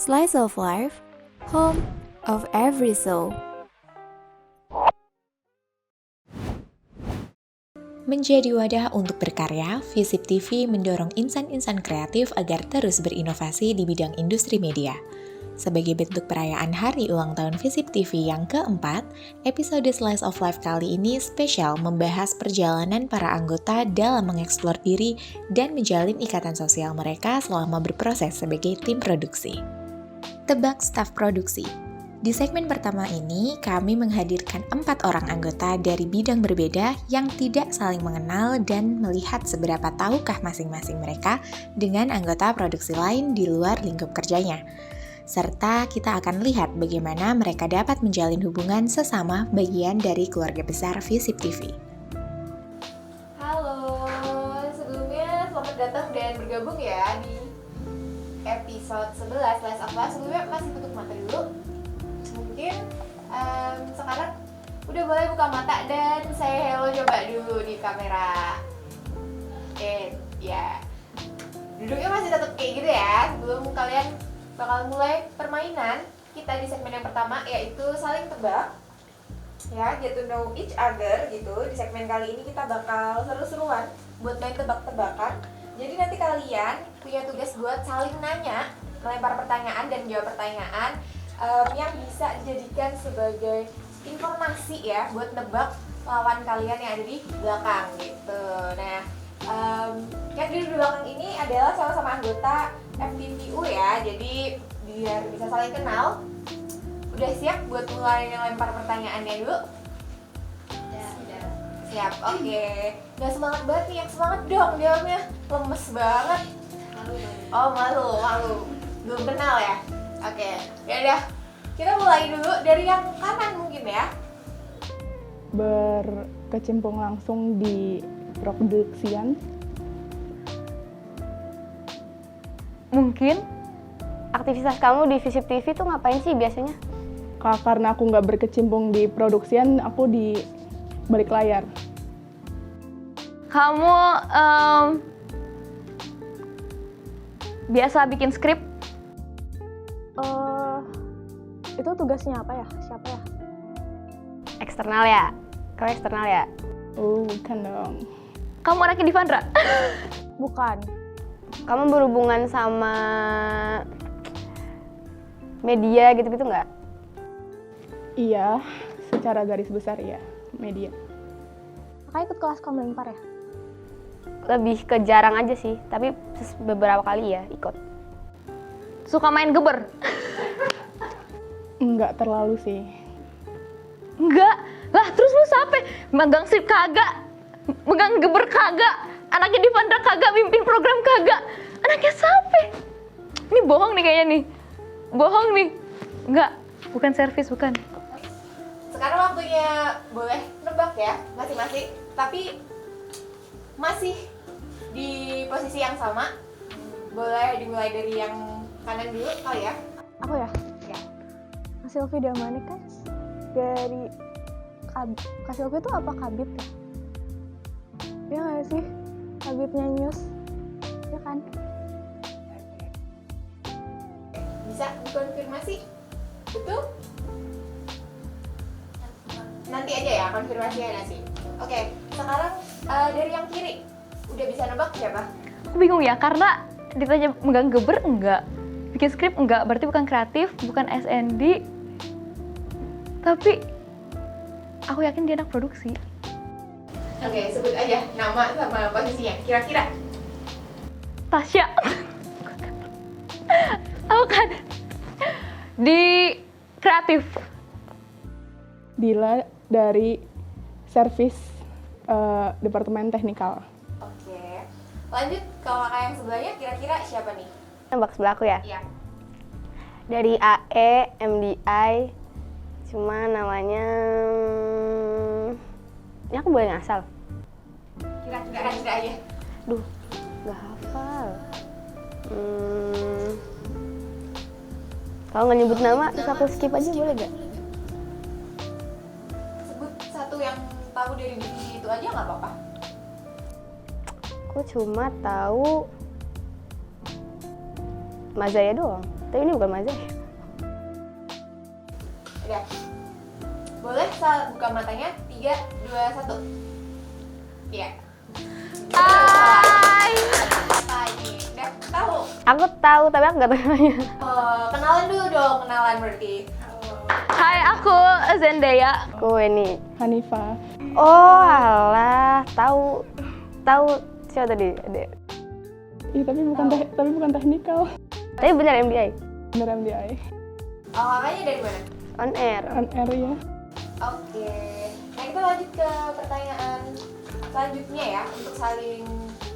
Slice of Life, home of every soul. Menjadi wadah untuk berkarya, Visip TV mendorong insan-insan kreatif agar terus berinovasi di bidang industri media. Sebagai bentuk perayaan hari ulang tahun Visip TV yang keempat, episode Slice of Life kali ini spesial membahas perjalanan para anggota dalam mengeksplor diri dan menjalin ikatan sosial mereka selama berproses sebagai tim produksi. Tebak staf produksi. Di segmen pertama ini, kami menghadirkan 4 orang anggota dari bidang berbeda yang tidak saling mengenal dan melihat seberapa tahukah masing-masing mereka dengan anggota produksi lain di luar lingkup kerjanya. Serta kita akan lihat bagaimana mereka dapat menjalin hubungan sesama bagian dari keluarga besar Visip TV. Halo, sebelumnya selamat datang dan bergabung ya di episode 11 Slice of Life. Sebelumnya masih tutup mata dulu. Mungkin sekarang udah boleh buka mata dan saya hello coba dulu di kamera. Ya, duduknya masih tetap kayak gitu ya. Sebelum kalian bakal mulai permainan kita di segmen yang pertama, yaitu saling tebak ya, get to know each other gitu. Di segmen kali ini kita bakal seru-seruan buat main tebak-tebakan. Jadi nanti kalian punya tugas buat saling nanya, melempar pertanyaan dan jawab pertanyaan yang bisa dijadikan sebagai informasi ya buat nebak lawan kalian yang ada di belakang gitu. Nah, yang di belakang ini adalah sama-sama anggota FTVU ya, jadi biar bisa saling kenal. Udah siap buat mulai lempar pertanyaannya dulu? Udah. Siap, oke. Nggak semangat banget nih, yang semangat dong jawabnya. Lemes banget. Malu. Belum kenal ya? Oke, yaudah. Kita mulai dulu dari yang kanan mungkin ya. Berkecimpung langsung di produksian. Mungkin aktivitas kamu di Visip TV tuh ngapain sih biasanya? Karena aku nggak berkecimpung di produksian, aku di balik layar. Kamu biasa bikin skrip? Itu tugasnya apa ya? Siapa ya? Eksternal ya? Kamu eksternal ya? Bukan dong. Kamu anaknya Divandra? Bukan. Kamu berhubungan sama media gitu-gitu nggak? Iya, secara garis besar ya, media. Kakak ikut kelas kamu lempar ya? Lebih ke jarang aja sih, tapi beberapa kali ya ikut. Suka main geber? Enggak terlalu sih. Enggak? Lah terus lu sampai megang skrip kagak? Megang geber kagak? Anaknya Divandra kagak, mimpin program kagak? Anaknya sampai? Ini bohong nih kayaknya nih. Bohong nih. Enggak, bukan servis, bukan. Sekarang waktunya boleh nebak ya masing-masing, tapi masih di posisi yang sama. Boleh dimulai dari yang kanan dulu kali ya. Aku ya? Ya. Kak Silvi Damani kan dari Kak Silvi itu apa kabit ya? Iya nggak sih? Kabitnya News, ya kan? Bisa dikonfirmasi? Betul? Nanti aja ya konfirmasinya nanti. Oke, sekarang dari yang kiri udah bisa nebak siapa? Aku bingung ya, karena ditanya megang geber enggak, bikin skrip enggak, berarti bukan kreatif, bukan SND. Tapi aku yakin dia anak produksi. Oke, sebut aja nama sama posisinya. Kira-kira Tasya. Aku kan di kreatif. Dila dari servis departemen teknikal. oke. Lanjut, kalau kakak yang sebelahnya kira-kira siapa nih? Nebak sebelah aku ya. Iya. Dari AE, MDI, cuma namanya ini aku boleh ngasal. Kira-kira aja. Duh, nggak hafal. Kalau nggak nyebut nama, terus aku skip aja boleh gak? Sebut satu yang tahu dari diri itu aja nggak apa-apa. Aku cuma tahu Mazaya doang. Tapi ini bukan mazhab. Udah. Boleh buka matanya? 3, 2, 1. Iya. Hai. Apa ini? Udah tahu? Aku tahu tapi aku nggak tahu namanya. Kenalan dulu dong, kenalan berarti. Hai, aku Zendaya. Aku ini. Hanifa. Oh alah, tahu siapa tadi? Ada. Ih, tapi bukan teknikal. Tapi benar MBI. Bener MDI. Kakaknya dari mana? On air. On air ya. Oke. Nah, kita lanjut ke pertanyaan selanjutnya ya, untuk saling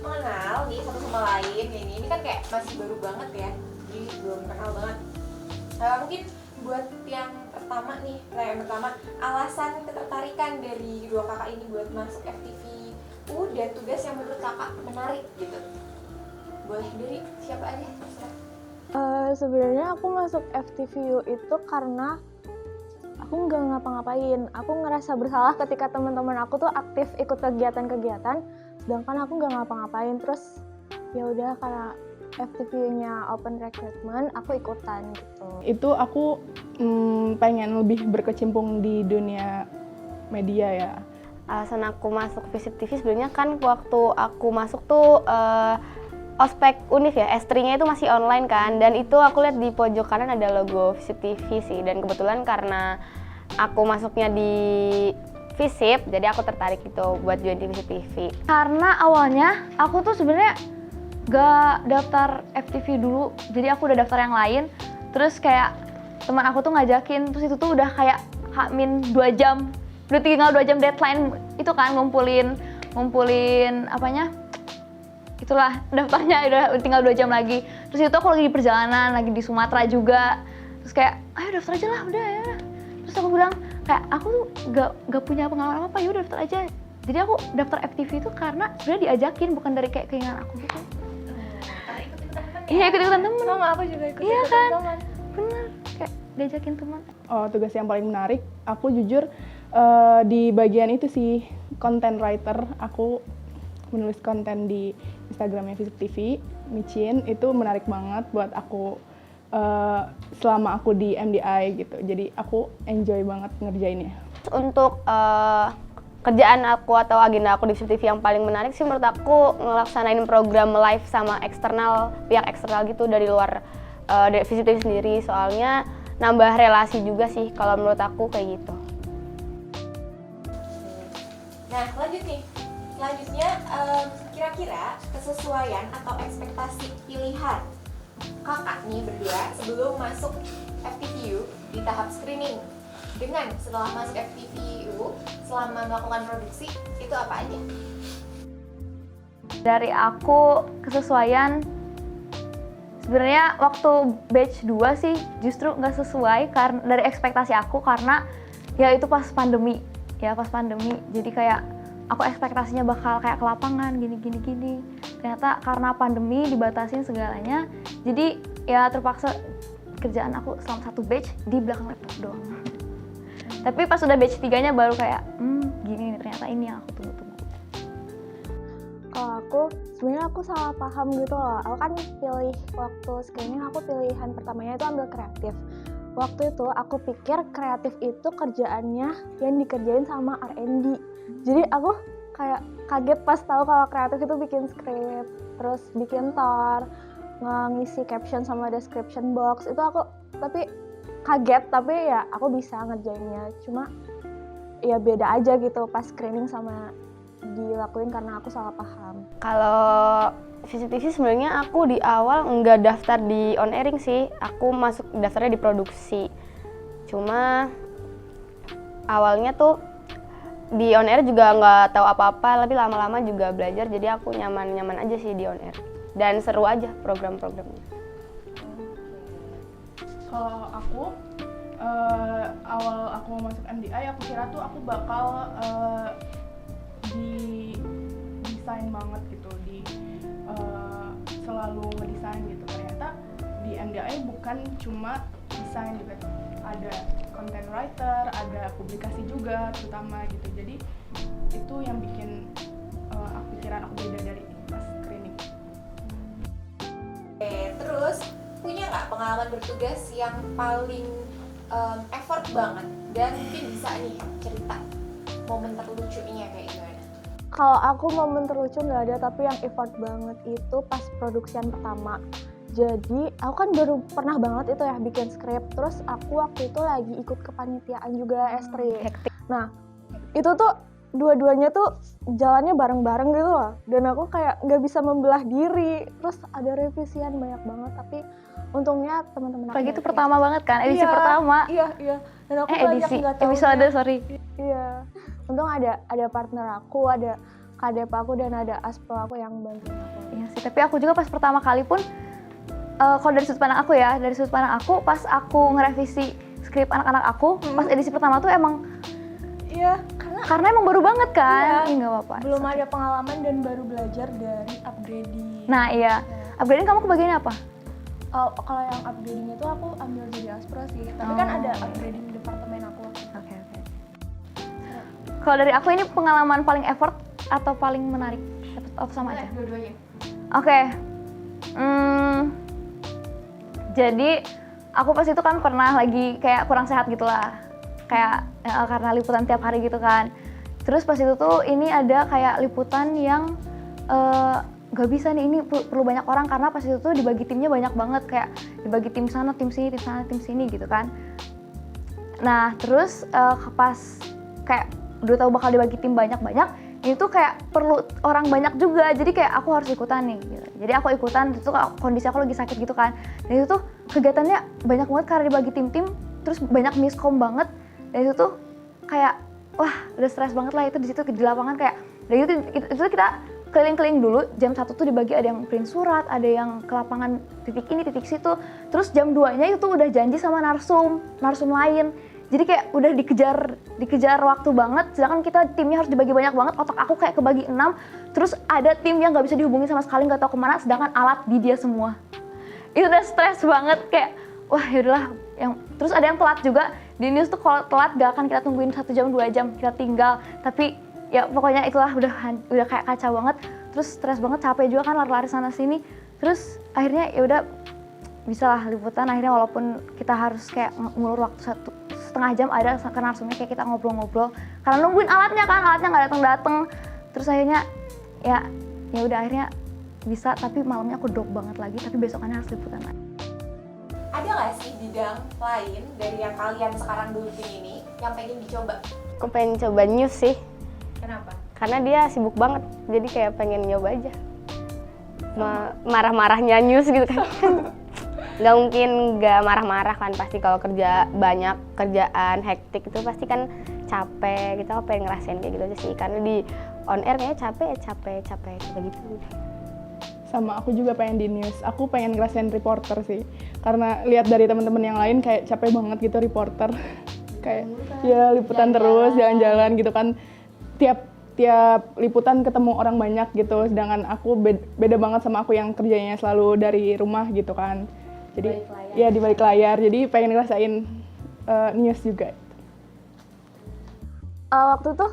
mengenal nih satu sama lain. Ini kan kayak masih baru banget ya, jadi belum kenal banget. Mungkin buat yang pertama nih, yang pertama, alasan ketertarikan dari dua kakak ini buat masuk FTVU dan tugas yang menurut kakak menarik gitu. Boleh dari siapa aja? Sebenarnya aku masuk FTVU itu karena aku nggak ngapa-ngapain. Aku ngerasa bersalah ketika teman-teman aku tuh aktif ikut kegiatan-kegiatan, sedangkan aku nggak ngapa-ngapain. Terus ya udah, karena FTVU-nya open recruitment, aku ikutan gitu. Itu aku pengen lebih berkecimpung di dunia media ya. Alasan aku masuk Visip TV sebenarnya kan waktu aku masuk tuh ospek Univ ya, S3-nya itu masih online kan, dan itu aku lihat di pojok kanan ada logo Visip TV sih, dan kebetulan karena aku masuknya di Visip, jadi aku tertarik gitu buat join di Visip TV. Karena awalnya aku tuh sebenarnya gak daftar FTV dulu, jadi aku udah daftar yang lain. Terus kayak teman aku tuh ngajakin, terus itu tuh udah kayak H-2 jam, udah tinggal 2 jam deadline itu kan, ngumpulin apanya, itulah daftarnya, udah tinggal 2 jam lagi. Terus itu aku lagi di perjalanan, lagi di Sumatera juga, terus kayak ayo daftar aja lah, udah ya. Terus aku bilang kayak aku tuh gak punya pengalaman apa, yaudah daftar aja. Jadi aku daftar FTV itu karena sebenarnya diajakin, bukan dari kayak keinginan aku gitu. Iya, ikut-ikutan temen. Sama aku juga ikut Iya kan? teman. Bener, kayak diajakin teman. Oh, tugas yang paling menarik, aku jujur di bagian itu sih, content writer. Aku menulis konten di Instagramnya Visip TV, Micin, itu menarik banget buat aku selama aku di MDI gitu. Jadi aku enjoy banget ngerjainnya. Untuk kerjaan aku atau agenda aku di Visip TV yang paling menarik sih menurut aku ngelaksanain program live sama pihak eksternal gitu dari luar dari Visip TV sendiri, soalnya nambah relasi juga sih kalau menurut aku kayak gitu. Nah, lanjut nih. Selanjutnya, kira-kira kesesuaian atau ekspektasi pilihan kakak nih berdua sebelum masuk FTVU di tahap screening dengan setelah masuk FTVU selama melakukan produksi itu apa aja? Dari aku kesesuaian, sebenarnya waktu batch 2 sih justru nggak sesuai karena dari ekspektasi aku, karena ya itu pas pandemi. Jadi kayak aku ekspektasinya bakal kayak ke lapangan gini. Ternyata karena pandemi dibatasin segalanya, jadi ya terpaksa kerjaan aku selama 1 batch di belakang laptop doang. Tapi pas udah batch 3-nya baru kayak gini nih, ternyata ini yang aku tunggu-tunggu. Kalau aku, sebenarnya aku salah paham gitu loh. Aku kan pilih waktu screening, aku pilihan pertamanya itu ambil kreatif. Waktu itu aku pikir kreatif itu kerjaannya yang dikerjain sama R&D. Jadi aku kayak kaget pas tahu kalau kreatif itu bikin skrip, terus bikin tor, ngisi caption sama description box. Itu aku tapi kaget, tapi ya aku bisa ngerjainnya. Cuma ya beda aja gitu pas screening sama dilakuin karena aku salah paham. Kalau Visip TV sebenarnya aku di awal nggak daftar di on airing sih, aku masuk daftarnya di produksi. Cuma awalnya tuh di on air juga nggak tahu apa-apa, tapi lama-lama juga belajar, jadi aku nyaman aja sih di on air dan seru aja program-programnya. Kalau aku awal aku mau masuk MDI, aku kira tuh aku bakal di desain banget gitu, selalu ngedesain gitu. Ternyata di MDI bukan cuma desain juga, ada content writer, ada publikasi juga terutama gitu. Jadi itu yang bikin pikiran aku beda dari pas screening. Oke, terus punya nggak pengalaman bertugas yang paling effort banget dan mungkin bisa nih cerita momen terlucunya kayak gimana? Kalau aku momen terlucu nggak ada, tapi yang effort banget itu pas produksian pertama. Jadi aku kan baru pernah banget itu ya bikin skrip, terus aku waktu itu lagi ikut kepanitiaan juga S3. Nah itu tuh dua-duanya tuh jalannya bareng-bareng gitu loh, dan aku kayak nggak bisa membelah diri, terus ada revisian banyak banget, tapi untungnya teman-teman aku Apalagi itu ngerti. pertama banget kan, edisi Iya, pertama. Iya, dan aku banyak Edisi nggak taunya. episode, sorry. Iya, untung ada partner aku, ada kadep aku, dan ada aspo aku yang bantuin aku. Iya sih, tapi aku juga pas pertama kali pun, kalau dari sudut pandang aku ya, dari sudut pandang aku pas aku ngerevisi skrip anak-anak aku, pas edisi pertama tuh emang, Iya, karena emang baru banget kan, Iya. nggak apa-apa. belum ada pengalaman dan baru belajar dari upgrading. Nah iya, upgrading kamu kebagian apa? Kalau yang upgrading itu aku ambil jadi aspro sih, tapi kan ada upgrading departemen aku. Oke. Kalau dari aku ini pengalaman paling effort atau paling menarik? Atau sama aja? Dua-duanya. Oke. Jadi aku pas itu kan pernah lagi kayak kurang sehat gitulah. Kayak karena liputan tiap hari gitu kan. Terus pas itu tuh ini ada kayak liputan yang gak bisa nih, ini perlu banyak orang karena pas itu tuh dibagi timnya banyak banget, kayak dibagi tim sana, tim sini, tim sana, tim sini gitu kan. Nah terus pas kayak udah tahu bakal dibagi tim banyak-banyak, ini tuh kayak perlu orang banyak juga, jadi kayak aku harus ikutan nih gitu. Jadi aku ikutan, itu kondisi aku lagi sakit gitu kan, dan itu tuh kegiatannya banyak banget karena dibagi tim-tim, terus banyak miskom banget, dan itu tuh kayak wah udah stres banget lah itu di situ di lapangan kayak, dan itu kita keliling-keliling dulu, jam 1 tuh dibagi ada yang print surat, ada yang ke lapangan titik ini, titik situ, terus jam 2-nya itu udah janji sama narsum lain. Jadi kayak udah dikejar waktu banget, sedangkan kita timnya harus dibagi banyak banget, otak aku kayak kebagi 6, terus ada tim yang nggak bisa dihubungi sama sekali, nggak tahu kemana, sedangkan alat di dia semua. Itu udah stres banget, kayak wah yaudahlah, terus ada yang telat juga, di news tuh kalau telat gak akan kita tungguin 1 jam 2 jam, kita tinggal, tapi ya pokoknya itulah udah kayak kacau banget, terus stres banget, capek juga kan lari-lari sana sini, terus akhirnya ya udah bisa lah liputan, akhirnya walaupun kita harus kayak ngulur waktu 1,5 jam ada ke narsumnya, kayak kita ngobrol-ngobrol karena nungguin alatnya nggak dateng, terus akhirnya ya udah akhirnya bisa, tapi malamnya aku drop banget lagi, tapi besokannya harus liputan lagi. Ada nggak sih bidang lain dari yang kalian sekarang duluin ini yang pengen dicoba? Aku pengen coba news sih, Kenapa? karena dia sibuk banget, jadi kayak pengen nyoba aja. Marah-marahnya news gitu kan. Nggak mungkin nggak marah-marah kan, pasti kalau kerja banyak, kerjaan hektik itu pasti kan capek. Kita pengen ngerasain kayak gitu aja sih, karena di on air kayaknya capek gitu. Sama aku juga pengen di news, aku pengen ngerasain reporter sih, karena lihat dari teman-teman yang lain kayak capek banget gitu reporter. Kayak ya liputan terus, jalan-jalan gitu kan, tiap liputan ketemu orang banyak gitu, sedangkan aku beda banget sama aku yang kerjanya selalu dari rumah gitu kan. Jadi ya di balik layar, jadi pengen ngerasain news juga. Waktu itu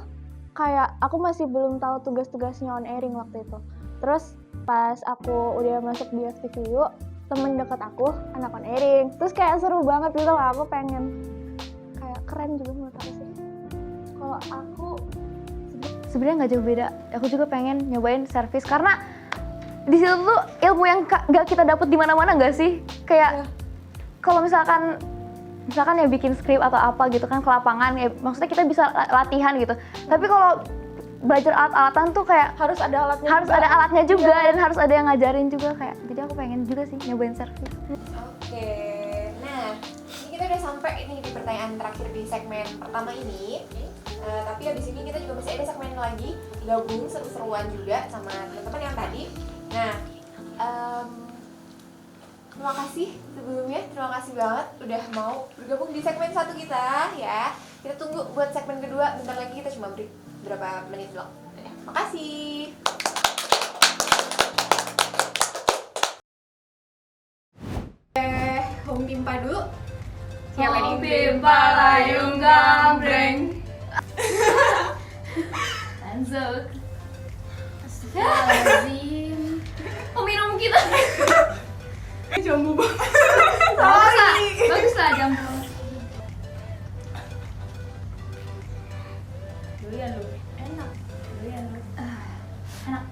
kayak aku masih belum tahu tugas-tugasnya on airing waktu itu. Terus pas aku udah masuk di FTVU, temen deket aku anak on airing, terus kayak seru banget gitu lah, aku pengen kayak keren juga menurut aku sih. Kalau aku Sebenarnya nggak jauh beda, aku juga pengen nyobain service karena di situ tuh ilmu yang gak kita dapet di mana-mana nggak sih? Kayak kalau misalkan ya bikin skrip atau apa gitu kan ke lapangan, ya maksudnya kita bisa latihan gitu. Tapi kalau belajar alat-alatan tuh kayak harus ada alatnya juga dan harus ada yang ngajarin juga kayak. Jadi aku pengen juga sih nyobain service. Oke, nah ini kita udah sampai ini di pertanyaan terakhir di segmen pertama ini. Tapi abis ini kita juga masih ada segmen lagi, gabung seru-seruan juga sama teman-teman yang tadi. Nah, terima kasih sebelumnya, terima kasih banget udah mau bergabung di segmen 1 kita ya. Kita tunggu buat segmen kedua, bentar lagi kita cuma break berapa menit doang. Makasih. Home Pimpa dulu. Siapa nih? Pimpa layung gambreng. Lanjut. Astagfirullahaladzim. Peminum kita. Jambu banget. Doyan lu. Enak. Doyan lu. Enak.